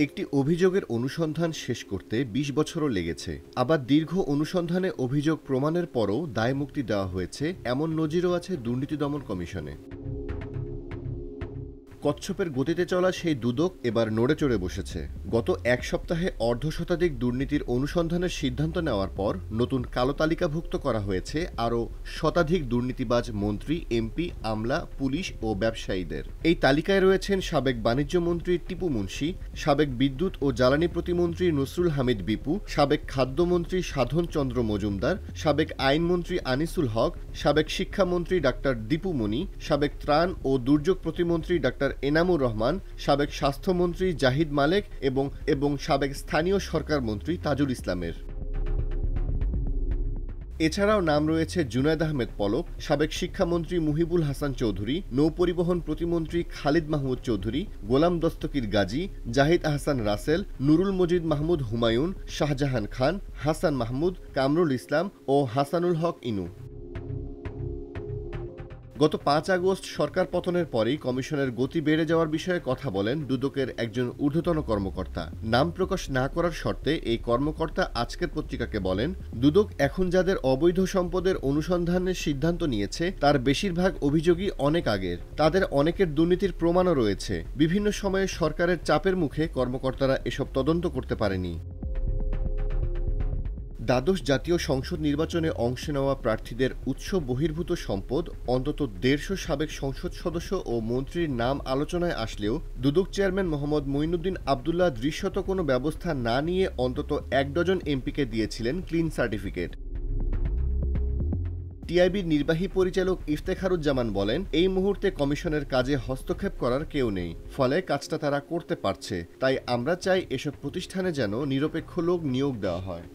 একটি অভিযোগের অনুসন্ধান শেষ করতে ২০ বছরও লেগেছে। আবার দীর্ঘ অনুসন্ধানে অভিযোগ প্রমাণের পরও দায়মুক্তি দেওয়া হয়েছে, এমন নজিরও আছে দুর্নীতি দমন কমিশনে। কচ্ছপের গতিতে চলা সেই দুদক এবার নড়ে চড়ে বসেছে। গত এক সপ্তাহে অর্ধশতাধিক দুর্নীতির অনুসন্ধানের সিদ্ধান্ত নেওয়ার পর নতুন কালো তালিকাভুক্ত করা হয়েছে আরও শতাধিক দুর্নীতিবাজ মন্ত্রী, এমপি, আমলা, পুলিশ ও ব্যবসায়ীদের। এই তালিকায় রয়েছেন সাবেক বাণিজ্য মন্ত্রী টিপু মুনশি, সাবেক বিদ্যুৎ ও জ্বালানি প্রতিমন্ত্রী নসরুল হামিদ বিপু, সাবেক খাদ্যমন্ত্রী সাধন চন্দ্র মজুমদার, সাবেক আইনমন্ত্রী আনিসুল হক, সাবেক শিক্ষামন্ত্রী ডাক্তার দীপু মনি, সাবেক ত্রাণ ও দুর্যোগ প্রতিমন্ত্রী ডাক্তার এনামুর রহমান, সাবেক স্বাস্থ্যমন্ত্রী জাহিদ মালেক এবং সাবেক স্থানীয় সরকার মন্ত্রী তাজুল ইসলামের। এছাড়াও নাম রয়েছে জুনায়েদ আহমেদ পলক, সাবেক শিক্ষামন্ত্রী মুহিবুল হাসান চৌধুরী, নৌপরিবহন প্রতিমন্ত্রী খালিদ মাহমুদ চৌধুরী, গোলাম দস্তকির গাজী, জাহিদ আহসান রাসেল, নুরুল মজিদ মাহমুদ হুমায়ুন, শাহজাহান খান, হাসান মাহমুদ, কামরুল ইসলাম ও হাসানুল হক ইনু। গত ৫ আগস্ট সরকার পতনের পরেই কমিশনের গতি বেড়ে যাওয়ার বিষয়ে কথা বলেন দুদকের একজন ঊর্ধ্বতন কর্মকর্তা। নাম প্রকাশ না করার শর্তে এই কর্মকর্তা আজকের পত্রিকাকে বলেন, দুদক এখন যাদের অবৈধ সম্পদের অনুসন্ধানের সিদ্ধান্ত নিয়েছে তার বেশিরভাগ অভিযোগই অনেক আগের। তাদের অনেকের দুর্নীতির প্রমাণও রয়েছে। বিভিন্ন সময়ে সরকারের চাপের মুখে কর্মকর্তারা এসব তদন্ত করতে পারেনি। দ্বাদশ জাতীয় সংসদ নির্বাচনে অংশ নেওয়া প্রার্থীদের উৎস বহির্ভূত সম্পদ অন্তত ১৫০ সাবেক সংসদ সদস্য ও মন্ত্রীর নাম আলোচনায় আসলেও দুদক চেয়ারম্যান মোহাম্মদ মঈনুদ্দিন আবদুল্লাহ দৃশ্যত কোনো ব্যবস্থা না নিয়ে অন্তত ১ ডজন এমপিকে দিয়েছিলেন ক্লিন সার্টিফিকেট। টিআইবির নির্বাহী পরিচালক ইফতেখারুজ্জামান বলেন, এই মুহূর্তে কমিশনের কাজে হস্তক্ষেপ করার কেউ নেই, ফলে কাজটা তারা করতে পারছে। তাই আমরা চাই এসব প্রতিষ্ঠানে যেন নিরপেক্ষ লোক নিয়োগ দেওয়া হয়।